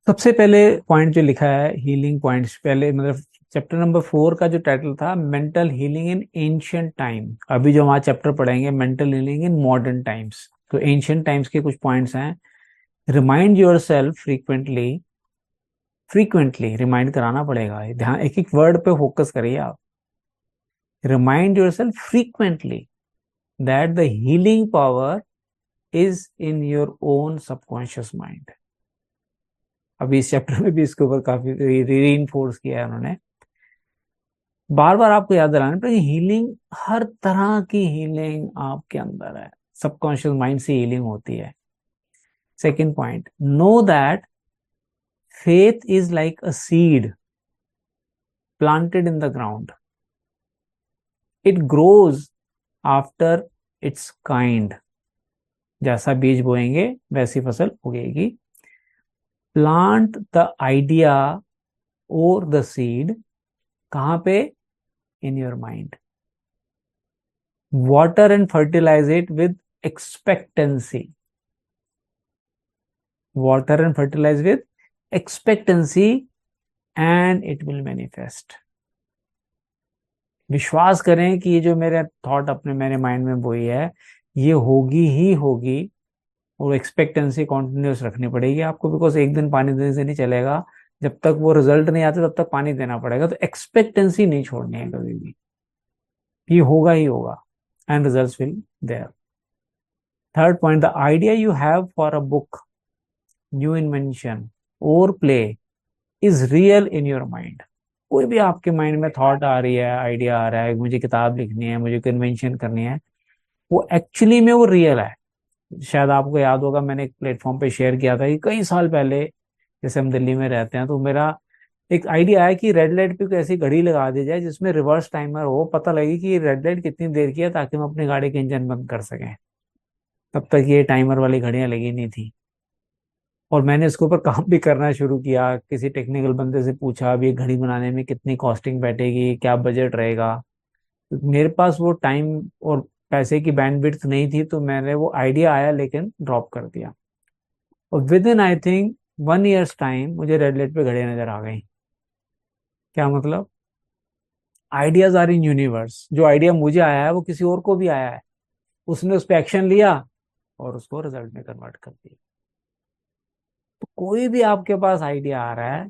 सबसे पहले पॉइंट जो लिखा है हीलिंग पॉइंट्स, पहले मतलब चैप्टर नंबर 4 का जो टाइटल था mental healing in ancient time. अभी जो हमारा चैप्टर पढ़ेंगे mental healing in modern times. तो एंशियंट टाइम्स के कुछ पॉइंट्स हैं। Remind your self frequently. Frequently remind कराना पड़ेगा, ध्यान एक एक वर्ड पे फोकस करिए आप। Remind your self frequently that the healing power is in your own subconscious mind. अभी इस चैप्टर में भी इसके ऊपर काफी री इन्फोर्स किया है उन्होंने। बार बार आपको याद दिलाना पड़ेगा, हीलिंग हर तरह की हीलिंग आपके अंदर है। सबकॉन्शियस माइंड से हीलिंग होती है। Second point, know that faith is like a seed planted in the ground. It grows after its kind. जैसा बीज बोएंगे वैसी फसल उगेगी। प्लांट द आइडिया और द सीड कहाँ पे? In your mind. Water and fertilize it with expectancy. Water and fertilize with expectancy and it will manifest. विश्वास करें कि ये जो मेरे थॉट अपने मेरे माइंड में बोई है ये होगी ही होगी। और एक्सपेक्टेंसी कॉन्टिन्यूस रखनी पड़ेगी आपको, बिकॉज एक दिन पानी देने से नहीं चलेगा। जब तक वो रिजल्ट नहीं आते तब तक पानी देना पड़ेगा। तो एक्सपेक्टेंसी नहीं छोड़नी है कभी भी, ये होगा ही होगा and results will there. Third point, the idea you have for a book, new invention और play is real in your mind. कोई भी आपके माइंड में थॉट आ रही है, आइडिया आ रहा है, मुझे किताब लिखनी है, मुझे कन्वेंशन करनी है, वो एक्चुअली में वो रियल है। शायद आपको याद होगा, मैंने एक प्लेटफॉर्म पे शेयर किया था कि कई साल पहले, जैसे हम दिल्ली में रहते हैं, तो मेरा एक आइडिया है कि रेड लाइट पे कोई ऐसी घड़ी लगा दी जाए जिसमें रिवर्स टाइमर हो, पता लगे कि रेड लाइट कितनी देर की है, ताकि हम अपनी गाड़ी के इंजन बंद कर सकें। तब तक ये टाइमर वाली घड़ियां लगी नहीं थी। और मैंने इसके ऊपर काम भी करना शुरू किया। किसी टेक्निकल बंदे से पूछा अब ये घड़ी बनाने में कितनी कॉस्टिंग बैठेगी, क्या बजट रहेगा। तो मेरे पास वो टाइम और पैसे की बैंडविड्थ नहीं थी, तो मैंने वो आइडिया आया लेकिन ड्रॉप कर दिया। और within I think 1 years time मुझे रेड लाइट पे घड़ियां नजर आ गई। क्या मतलब? Ideas are in universe. जो आइडिया मुझे आया है वो किसी और को भी आया है, उसने उस पर एक्शन लिया और उसको रिजल्ट में कन्वर्ट कर दिया। तो कोई भी आपके पास आइडिया आ रहा है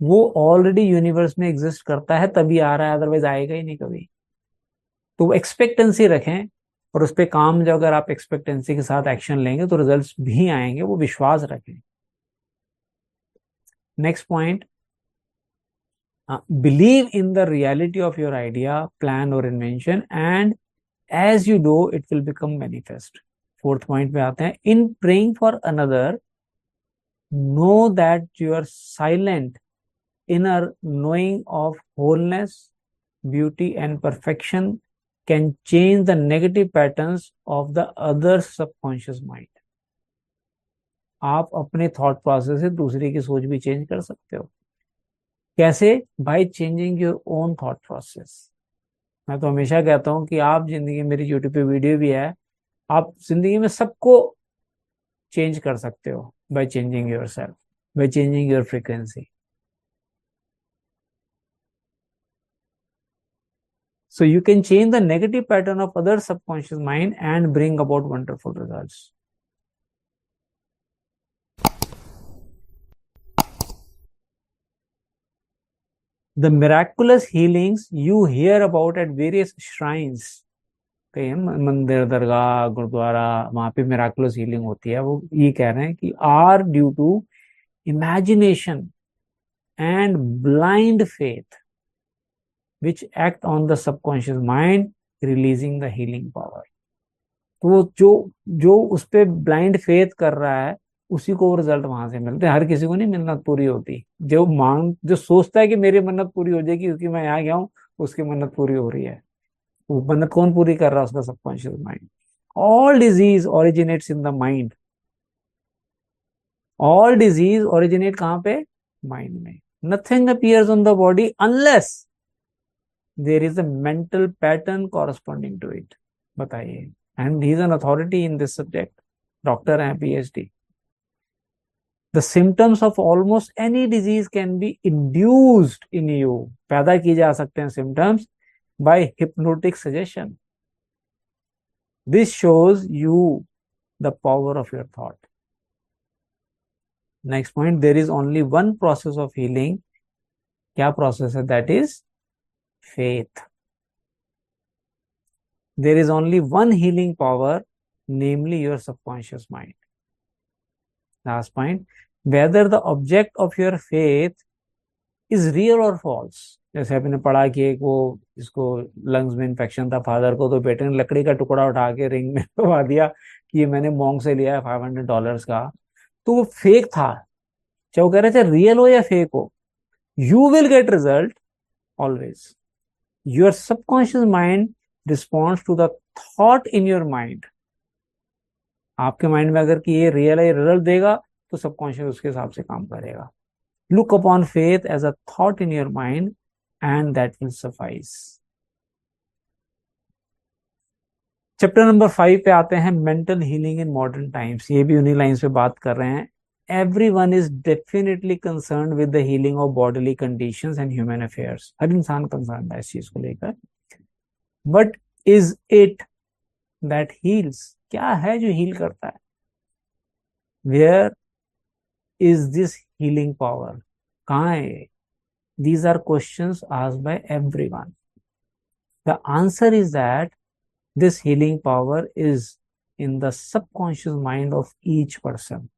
वो ऑलरेडी यूनिवर्स में एग्जिस्ट करता है, तभी आ रहा है, अदरवाइज आएगा ही नहीं कभी। तो एक्सपेक्टेंसी रखें और उस पर काम, जो अगर आप एक्सपेक्टेंसी के साथ एक्शन लेंगे तो रिजल्ट्स भी आएंगे, वो विश्वास रखें। Next point, believe in the reality of your idea, plan or invention, and as you do it will become manifest. Fourth point पे आते हैं, in praying for another, know that your silent inner knowing of wholeness, beauty and perfection can change the negative patterns of the other's subconscious mind. आप अपने thought process से दूसरे की सोच भी चेंज कर सकते हो। कैसे? By changing your own thought process. मैं तो हमेशा कहता हूं कि आप जिंदगी, मेरी यूट्यूब पे वीडियो भी है, आप जिंदगी में सबको चेंज कर सकते हो by changing your self, by changing your frequency. So you can change the negative pattern of other subconscious mind and bring about wonderful results. The miraculous healings you hear about at various shrines, कहीं मंदिर, दरगाह, गुरुद्वारा, वहां पे miraculous healing होती है, वो ये कह रहे हैं कि are due to imagination and blind faith which act on the subconscious mind, releasing the healing power. तो वो जो जो उस पे ब्लाइंड फेथ कर रहा है उसी को रिजल्ट वहां से मिलते हैं। हर किसी को नहीं मन्नत पूरी होती। जो सोचता है कि मेरी मन्नत पूरी हो जाएगी क्योंकि मैं यहाँ गया हूँ, उसकी मन्नत पूरी हो रही है। वो मन्नत कौन पूरी कर रहा है? उसका subconscious mind. All disease originates in the mind. All disease originate कहाँ पे? माइंड में। Nothing appears on the body unless there is a mental pattern corresponding to it. बताइए। And he is an authority in this subject, doctor हैं, PhD. The symptoms of almost any disease can be induced in you. पैदा किए जा सकते हैं symptoms by hypnotic suggestion. This shows you the power of your thought. Next point, there is only one process of healing. क्या process है? That is faith. There is only one healing power, namely your subconscious mind. Last point, whether the object of your faith is real or false. जैसे आपने पढ़ा कि एक वो इसको lungs में इन्फेक्शन था फादर को, तो बेटे ने लकड़ी का टुकड़ा उठा के रिंग में लगा दिया कि ये मैंने मॉन्क से लिया है $500 का, तो वो फेक था। चाहे वो कह रहे थे रियल हो या फेक हो, you will get result always. Your subconscious mind responds to the thought in your mind. आपके माइंड में अगर कि ये रियल है, रिजल्ट देगा, तो सबकॉन्शियस उसके हिसाब से काम करेगा। Look upon faith as a thought in your mind and that will suffice. Chapter number 5 पे आते हैं, mental healing in modern times. ये भी उन्हीं लाइन्स पे बात कर रहे हैं। Everyone is definitely concerned with the healing of bodily conditions and human affairs. हर इंसान कंसर्न है इस चीज को लेकर। But is it that heals? क्या है जो हील करता है? Where is this healing power? कहाँ है? These are questions asked by everyone. The answer is that this healing power is in the subconscious mind of each person.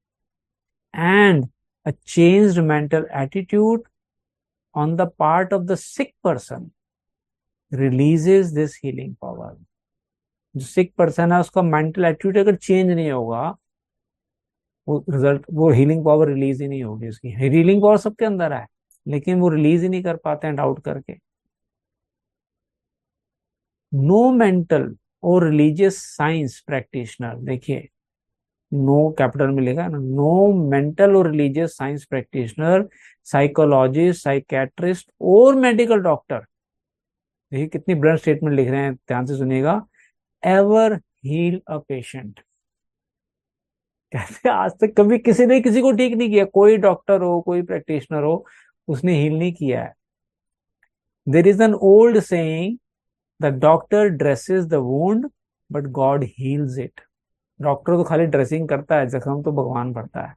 And a changed mental attitude on the part of the sick person releases this healing power. जो सिक person है उसका mental attitude अगर change नहीं होगा, वो healing power release ही नहीं होगी। उसकी हीलिंग पावर सबके अंदर है, लेकिन वो रिलीज ही नहीं कर पाते हैं डाउट करके। नो मेंटल और रिलीजियस साइंस प्रैक्टिशनर, देखिए नो कैपिटल में लिखा है ना, नो मेंटल और religious science practitioner, psychologist, psychiatrist और मेडिकल डॉक्टर, देखिए कितनी ब्लंट स्टेटमेंट लिख रहे हैं, ध्यान से सुनिएगा, एवर हील अ पेशेंट। कहते आज तक कभी किसी ने किसी को ठीक नहीं किया, कोई डॉक्टर हो, कोई प्रैक्टिशनर हो, उसने हील नहीं किया है। There is an old saying, the doctor dresses the wound but God heals it. Doctor तो खाली ड्रेसिंग करता है, जख्म तो भगवान भरता है।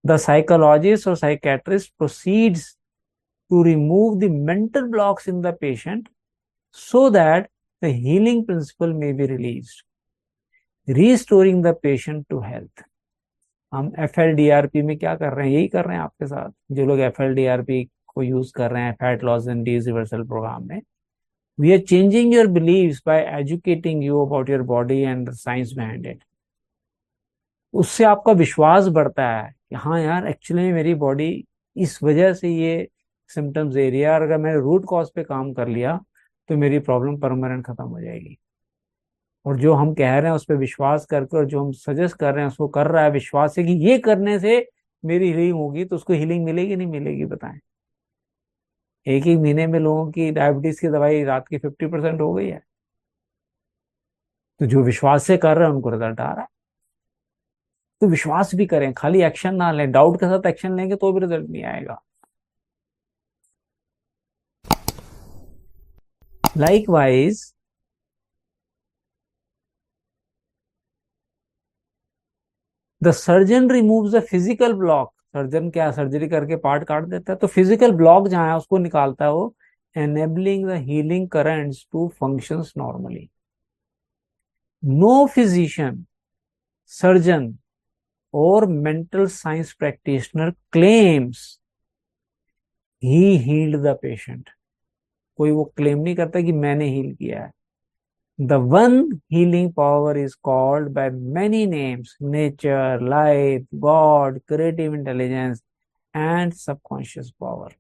द साइकोलॉजिस्ट और psychiatrist proceeds to remove the mental blocks in the patient so that the healing principle may be released, restoring the patient to health. हम FLDRP में क्या कर रहे हैं? यही कर रहे हैं आपके साथ। जो लोग FLDRP को यूज कर रहे हैं, fat loss and disease reversal program में, we are changing your beliefs by educating you about your body and the science behind it. उससे आपका विश्वास बढ़ता है कि हाँ यार, एक्चुअली में मेरी बॉडी इस वजह से ये सिम्टम्स दे रही है, और अगर मैंने रूट कॉज पे काम कर लिया तो मेरी प्रॉब्लम परमानेंट खत्म हो जाएगी। और जो हम कह रहे हैं उस पर विश्वास करके, और जो हम सजेस्ट कर रहे हैं उसको कर रहा है विश्वास से कि ये करने से मेरी हीलिंग होगी, तो उसको हीलिंग मिलेगी नहीं मिलेगी? बताएं। एक ही महीने में लोगों की डायबिटीज की दवाई रात की 50% हो गई है। तो जो विश्वास से कर रहे हैं उनको रिजल्ट आ रहा है। तो विश्वास भी करें, खाली एक्शन ना लें। डाउट के साथ एक्शन लेंगे तो भी रिजल्ट नहीं आएगा। Likewise the surgeon removes the physical block. Surgeon क्या, सर्जरी करके पार्ट काट देता है, तो फिजिकल ब्लॉक जहां है उसको निकालता है वो, enabling the healing currents to functions normally. No physician, surgeon और mental science practitioner claims he healed the patient. कोई वो क्लेम नहीं करता कि मैंने हील किया है। The one healing power is called by many names, nature, life, God, creative intelligence and subconscious power.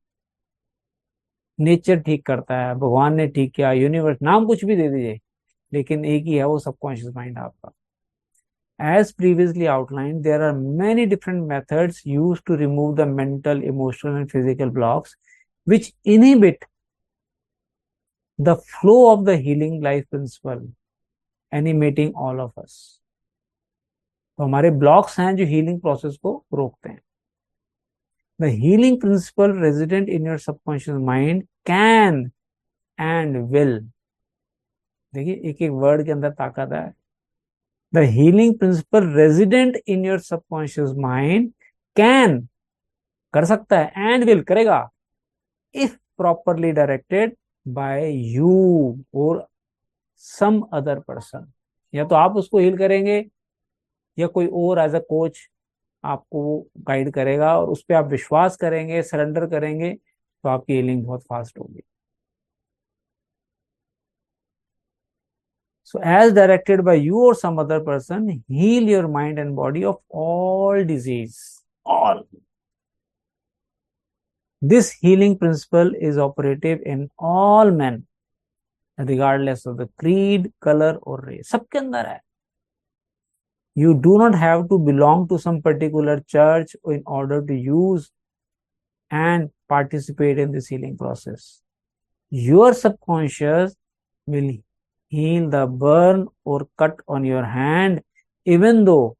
Nature ठीक करता है, भगवान ने ठीक किया, यूनिवर्स, नाम कुछ भी दे दीजिए, लेकिन एक ही है, वो सबकॉन्शियस माइंड आपका। As previously outlined, there are many different methods used to remove the mental, emotional, and physical blocks which inhibit the flow of the healing life principle animating all of us. तो हमारे blocks हैं जो healing process को रोकते हैं। The healing principle resident in your subconscious mind can and will, देखिए एक एक वर्ड के अंदर ताकत है। The healing principle resident in your subconscious mind can, कर सकता है, एंड विल, करेगा, if properly directed by you और सम अदर पर्सन। या तो आप उसको हील करेंगे या कोई और एज अ कोच आपको गाइड करेगा, और उस पर आप विश्वास करेंगे, सरेंडर करेंगे, तो आपकी हीलिंग बहुत फास्ट होगी। So, as directed by you or some other person, heal your mind and body of all disease. All. This healing principle is operative in all men, regardless of the creed, color, or race. सबके अंदर है. You do not have to belong to some particular church in order to use and participate in this healing process. Your subconscious will heal the burn or cut on your hand, even though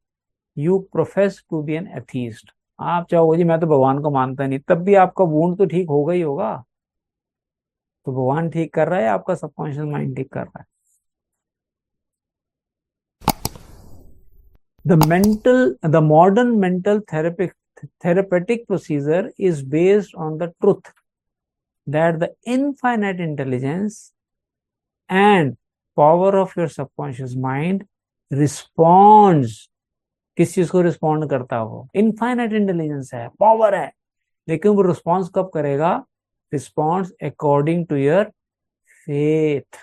you profess to be an atheist. आप चाहोगे जी मैं तो भगवान को मानता नहीं, तब भी आपका वुंड तो ठीक होगा ही होगा। तो भगवान ठीक कर रहा है, आपका सबकॉन्शियस माइंड ठीक कर रहा है। The modern mental therapeutic procedure is based on the truth that the infinite intelligence and power of your subconscious mind responds। किस चीज को रिस्पॉन्ड करता है? वो इनफाइनाइट इंटेलिजेंस है, पावर है, लेकिन वो रिस्पॉन्स कब करेगा? Response according to your faith.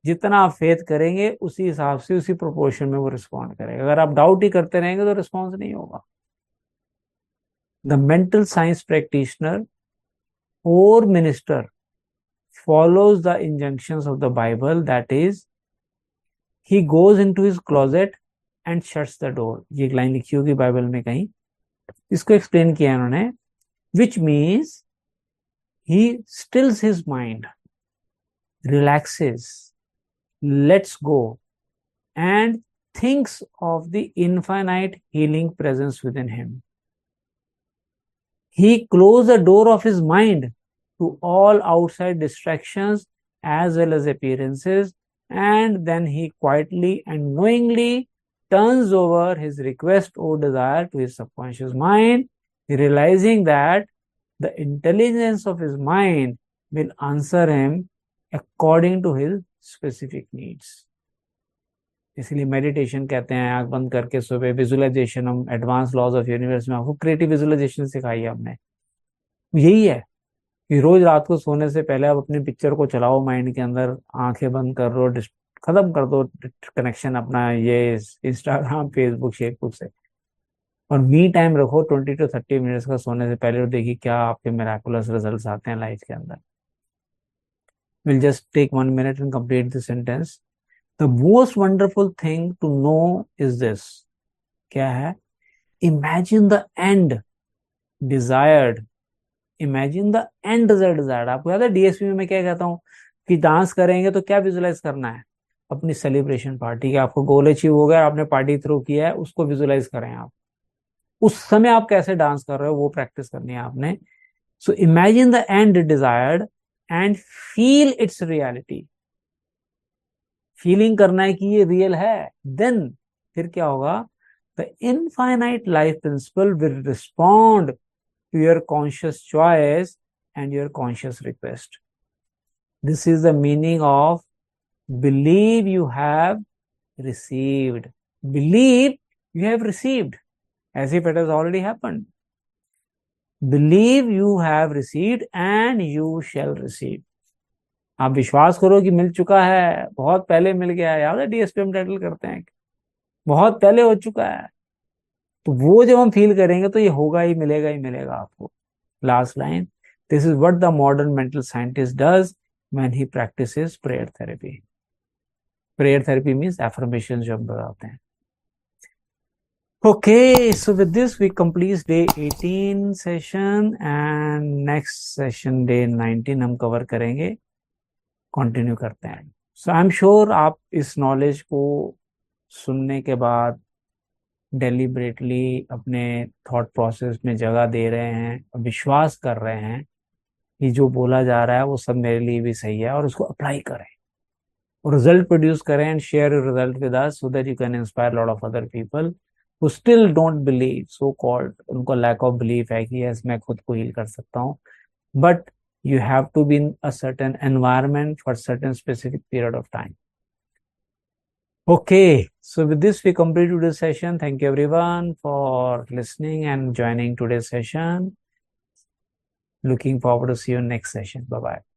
जितना आप फेथ करेंगे उसी हिसाब से, उसी प्रोपोर्शन में वो रिस्पॉन्ड करेगा। अगर आप डाउट ही करते रहेंगे तो रिस्पॉन्स नहीं होगा। द मेंटल साइंस प्रैक्टिशनर और minister follows the injunctions of the Bible, that is, he goes into his closet and shuts the door। ये एक लाइन लिखी होगी बाइबल में कहीं, इसको एक्सप्लेन किया है उन्होंने। which means he stills his mind, relaxes, lets go, and thinks of the infinite healing presence within him। he closes the door of his mind to all outside distractions as well as appearances, and then he quietly and knowingly turns over his request or desire to his subconscious mind, realizing that the intelligence of his mind will answer him according to his specific needs। इसलिए meditation कहते हैं आंख बंद करके सुबह visualisation, हम advance laws of universe में आपको क्रिएटिव विजुअलाइजेशन सिखाई है हमने। यही है कि रोज रात को सोने से पहले आप अपनी पिक्चर को चलाओ माइंड के अंदर, आंखें बंद कर दो, खत्म कर दो कनेक्शन अपना ये इंस्टाग्राम फेसबुक शेकबुक से, और मी टाइम रखो 20 to 30 मिनट्स का सोने से पहले, और देखिए क्या आपके मिराकुलस रिजल्ट्स आते हैं लाइफ के अंदर। Will just take 1 minute and complete this sentence. The most wonderful thing to know is this. क्या है? Imagine the end desired. Imagine the end result desired. आपको याद है डीएसपी में मैं क्या कहता हूँ कि डांस करेंगे तो क्या विजुलाइज करना है? अपनी सेलिब्रेशन पार्टी का आपको गोल अचीव हो गया, आपने पार्टी थ्रो किया है, उसको विजुलाइज करें आप। उस समय आप कैसे डांस कर रहे हो वो प्रैक्टिस करनी है आपने। So imagine the end desired and feel it's reality. Feeling करना है कि ये रियल है, देन फिर क्या होगा? The infinite life principal will respond to your conscious choice and your conscious request। This is the meaning of believe you have received। Believe you have received as if it has already happened। Believe you have received and you shall receive। आप विश्वास करो कि मिल चुका है, बहुत पहले मिल गया है। याद है डीएसपी हम टाइटल करते हैं, बहुत पहले हो चुका है। तो वो जब हम फील करेंगे तो ये होगा ही, मिलेगा ही मिलेगा आपको। Last line, this is what the modern mental scientist does when he practices prayer therapy। prayer therapy means affirmations जो हम बताते हैं। Okay, so with this we complete day 18 session and next session day 19 हम cover करेंगे, continue करते हैं। So I'm sure आप इस नॉलेज को सुनने के बाद डेलिबरेटली अपने थॉट प्रोसेस में जगह दे रहे हैं, विश्वास कर रहे हैं कि जो बोला जा रहा है वो सब मेरे लिए भी सही है, और उसको अप्लाई करें और रिजल्ट प्रोड्यूस करें and share your result with us so that you can inspire lot of other people who still don't believe, so called उनको लैक ऑफ बिलीफ है कि यस मैं खुद को हील कर सकता हूँ, but you have to be in a certain environment for certain specific period of time. Okay, so with this we complete today's session. Thank you everyone for listening and joining today's session. Looking forward to see you in next session. Bye bye.